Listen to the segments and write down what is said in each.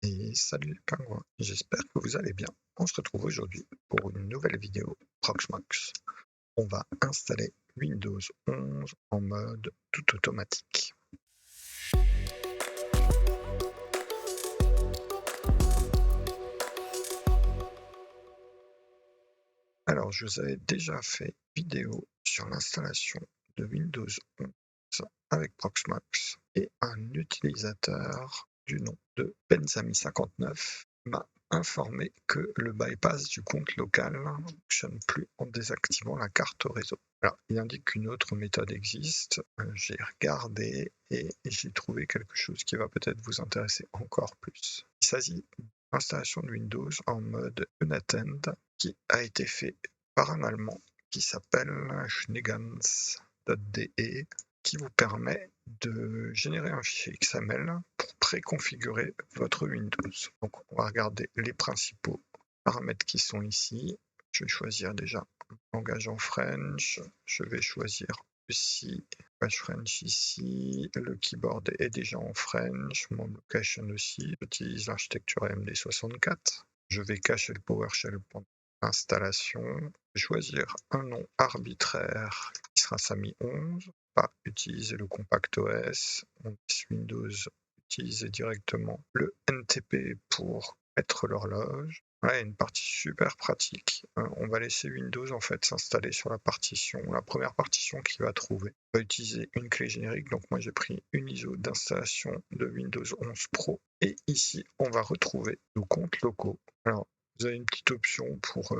Et salut les pingouins, j'espère que vous allez bien. On se retrouve aujourd'hui pour une nouvelle vidéo Proxmox. On va installer Windows 11 en mode tout automatique. Alors, je vous avais déjà fait une vidéo sur l'installation de Windows 11 avec Proxmox et un utilisateur du nom de Benzami59 m'a informé que le bypass du compte local ne fonctionne plus en désactivant la carte réseau. Alors, il indique qu'une autre méthode existe. J'ai regardé et j'ai trouvé quelque chose qui va peut-être vous intéresser encore plus. Il s'agit d'installation de Windows en mode unattend qui a été fait par un Allemand qui s'appelle Schneegans.de qui vous permet de générer un fichier XML pour préconfigurer votre Windows. Donc on va regarder les principaux paramètres qui sont ici. Je vais choisir déjà un langage en French. Je vais choisir aussi page French ici. Le keyboard est déjà en French. Mon location aussi. J'utilise l'architecture AMD64. Je vais cacher le PowerShell pendant l'installation. Je vais choisir un nom arbitraire qui sera Sami11. Pas utiliser le Compact OS, on laisse Windows utiliser directement le NTP pour mettre l'horloge. Voilà, une partie super pratique. On va laisser Windows en fait s'installer sur la partition, la première partition qu'il va trouver. On va utiliser une clé générique, donc moi j'ai pris une ISO d'installation de Windows 11 Pro. Et ici, on va retrouver nos comptes locaux. Alors, vous avez une petite option pour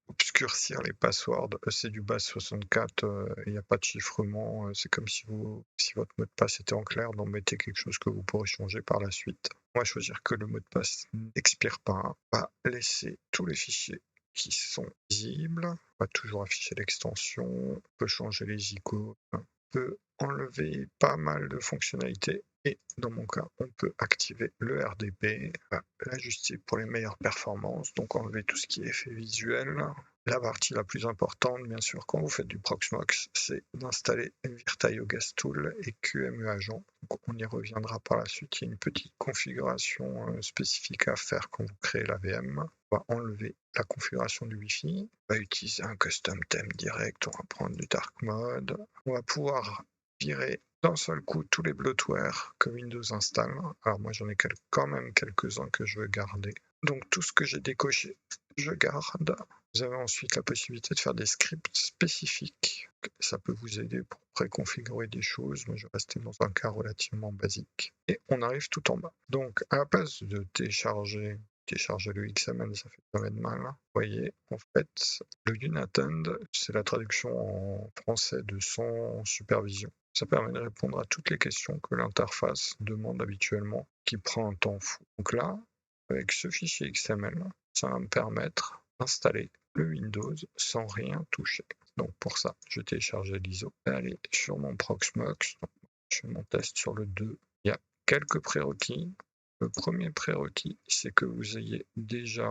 obscurcir les passwords, c'est du base64, il n'y a pas de chiffrement, c'est comme si votre mot de passe était en clair, donc mettez quelque chose que vous pourrez changer par la suite. On va choisir que le mot de passe n'expire pas, on va laisser tous les fichiers qui sont visibles, on va toujours afficher l'extension, on peut changer les icônes, on peut enlever pas mal de fonctionnalités et dans mon cas, on peut activer le RDP, l'ajuster pour les meilleures performances, donc enlever tout ce qui est effet visuel. La partie la plus importante, bien sûr, quand vous faites du Proxmox, c'est d'installer Virtaio Guest Tool et QEMU Agent. Donc on y reviendra par la suite. Il y a une petite configuration spécifique à faire quand vous créez la VM. On va enlever la configuration du Wi-Fi. On va utiliser un custom theme direct. On va prendre du dark mode. On va pouvoir virer d'un seul coup tous les bloatware que Windows installe. Alors moi j'en ai quand même quelques-uns que je veux garder. Donc tout ce que j'ai décoché, je garde. Vous avez ensuite la possibilité de faire des scripts spécifiques. Ça peut vous aider pour préconfigurer des choses. Moi je vais rester dans un cas relativement basique. Et on arrive tout en bas. Donc à la place de télécharger le XML, ça fait jamais de mal. Vous voyez, en fait, le unattend, c'est la traduction en français de sans supervision. Ça permet de répondre à toutes les questions que l'interface demande habituellement, qui prend un temps fou. Donc là, avec ce fichier XML, ça va me permettre d'installer le Windows sans rien toucher. Donc pour ça, je vais télécharger l'ISO et aller sur mon Proxmox. Je fais mon test sur le 2. Il y a quelques prérequis. Le premier prérequis, c'est que vous ayez déjà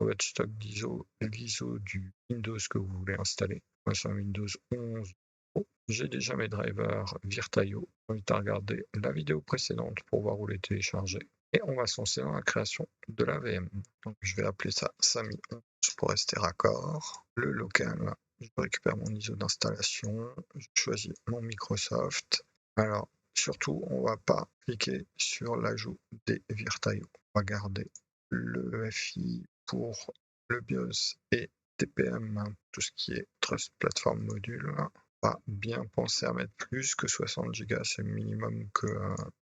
dans votre stock d'ISO l'ISO du Windows que vous voulez installer. Moi, c'est un Windows 11 Pro. J'ai déjà mes drivers Virtaio. J'invite à regarder la vidéo précédente pour voir où les télécharger. Et on va se lancer dans la création de la VM. Donc, je vais appeler ça Sami11 pour rester raccord. Le local, je récupère mon ISO d'installation. Je choisis mon Microsoft. Alors, surtout, on ne va pas cliquer sur l'ajout des Virtaio. On va garder le FI pour le BIOS et TPM, tout ce qui est Trust Platform Module. Pas bien penser à mettre plus que 60 Go, c'est le minimum que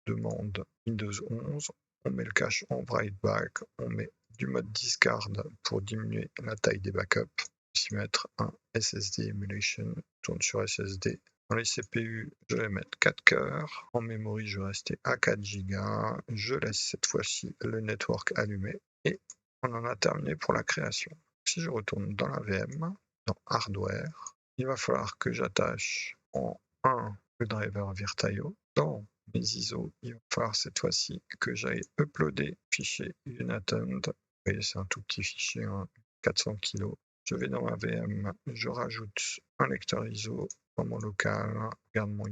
demande Windows 11. On met le cache en write back, on met du mode discard pour diminuer la taille des backups. Ici mettre un SSD emulation, tourne sur SSD. Dans les CPU, je vais mettre 4 cœurs. En memory, je vais rester à 4 Go. Je laisse cette fois-ci le network allumé et on en a terminé pour la création. Si je retourne dans la VM, dans Hardware, il va falloir que j'attache en 1 le driver Virtaio. Dans mes ISO, il va falloir cette fois-ci que j'aille uploader fichier unattend. Vous voyez, c'est un tout petit fichier, 400 kg. Je vais dans ma VM, je rajoute un lecteur ISO dans mon local, regarde mon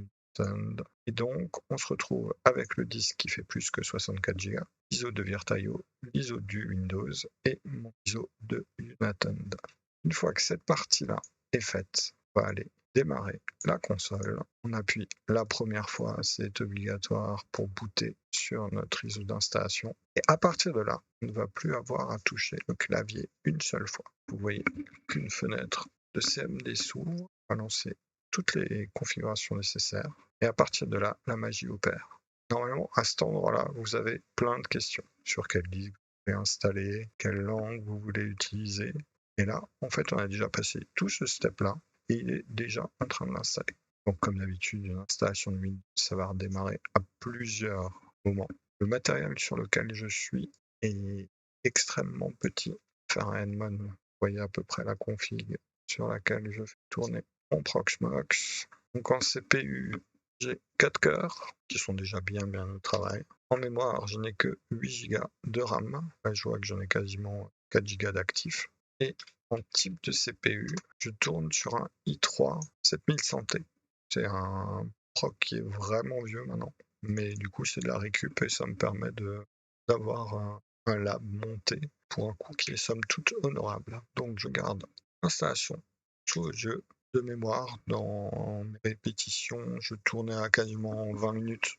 Et donc, on se retrouve avec le disque qui fait plus que 64 Go, l'ISO de Virtaio, l'ISO du Windows et mon ISO de Unattend. Une fois que cette partie-là est faite, on va aller démarrer la console. On appuie la première fois, c'est obligatoire pour booter sur notre ISO d'installation. Et à partir de là, on ne va plus avoir à toucher le clavier une seule fois. Vous voyez qu'une fenêtre de CMD s'ouvre, on va lancer toutes les configurations nécessaires. Et à partir de là, la magie opère. Normalement, à cet endroit-là, vous avez plein de questions sur quel disque vous voulez installer, quelle langue vous voulez utiliser. Et là, en fait, on a déjà passé tout ce step-là et il est déjà en train de l'installer. Donc, comme d'habitude, une installation de Windows, ça va redémarrer à plusieurs moments. Le matériel sur lequel je suis est extrêmement petit. Faire un Edmon, vous voyez à peu près la config sur laquelle je fais tourner mon Proxmox. Donc en CPU, j'ai 4 cœurs qui sont déjà bien au travail. En mémoire, je n'ai que 8 Go de RAM. Là, je vois que j'en ai quasiment 4 Go d'actifs. Et en type de CPU, je tourne sur un i3 7100T. C'est un proc qui est vraiment vieux maintenant. Mais du coup, c'est de la récup et ça me permet d'avoir un lab monté pour un coût qui est somme toute honorable. Donc je garde l'installation sous le jeu. De mémoire, dans mes répétitions, je tournais à quasiment 20 minutes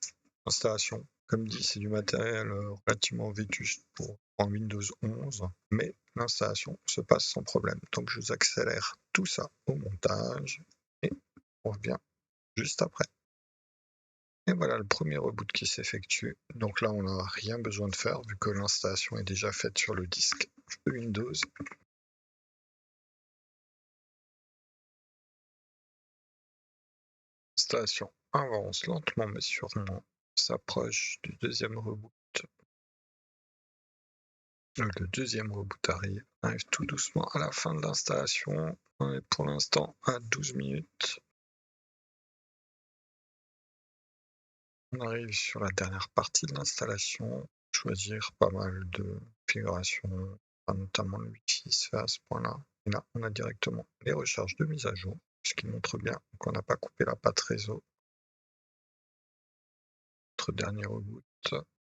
d'installation. Comme dit, c'est du matériel relativement vétuste pour en Windows 11, mais l'installation se passe sans problème. Donc je vous accélère tout ça au montage et on revient juste après. Et voilà le premier reboot qui s'effectue. Donc là, on n'a rien besoin de faire vu que l'installation est déjà faite sur le disque de Windows. L'installation avance lentement mais sûrement, s'approche du deuxième reboot. Le deuxième reboot arrive tout doucement à la fin de l'installation. On est pour l'instant à 12 minutes. On arrive sur la dernière partie de l'installation. Choisir pas mal de configurations, notamment le Wi-Fi se fait à ce point-là. Et là, on a directement les recharges de mise à jour, ce qui montre bien qu'on n'a pas coupé la patte réseau. Notre dernier reboot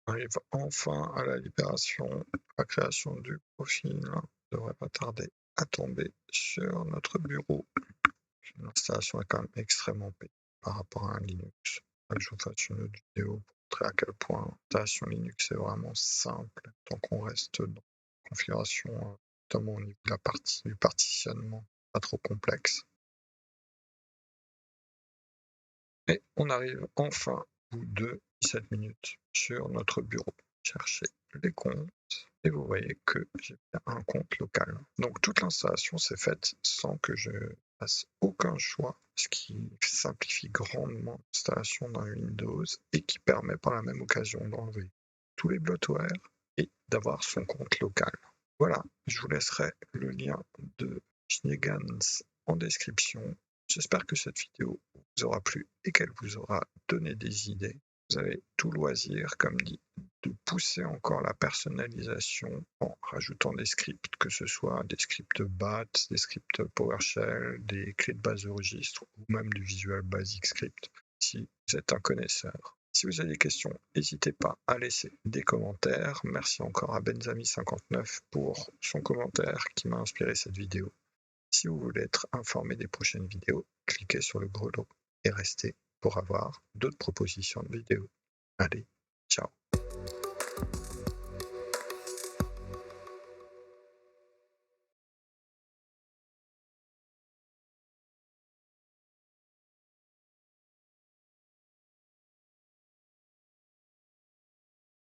arrive enfin à la libération. La création du profil ne devrait pas tarder à tomber sur notre bureau. L'installation est quand même extrêmement pénible par rapport à un Linux. Je vous fasse une autre vidéo pour montrer à quel point l'installation Linux est vraiment simple tant qu'on reste dans la configuration, notamment au niveau de du partitionnement, pas trop complexe. Et on arrive enfin au bout de 17 minutes sur notre bureau. Chercher les comptes et vous voyez que j'ai bien un compte local. Donc toute l'installation s'est faite sans que je fasse aucun choix, ce qui simplifie grandement l'installation d'un Windows et qui permet par la même occasion d'enlever tous les bloatware et d'avoir son compte local. Voilà, je vous laisserai le lien de Schneegans en description. J'espère que cette vidéo vous aura plu et qu'elle vous aura donné des idées. Vous avez tout loisir, comme dit, de pousser encore la personnalisation en rajoutant des scripts, que ce soit des scripts BAT, des scripts PowerShell, des clés de base de registre ou même du Visual Basic Script si vous êtes un connaisseur. Si vous avez des questions, n'hésitez pas à laisser des commentaires. Merci encore à Benzami59 pour son commentaire qui m'a inspiré cette vidéo. Si vous voulez être informé des prochaines vidéos, cliquez sur le grelot et restez pour avoir d'autres propositions de vidéos. Allez, ciao!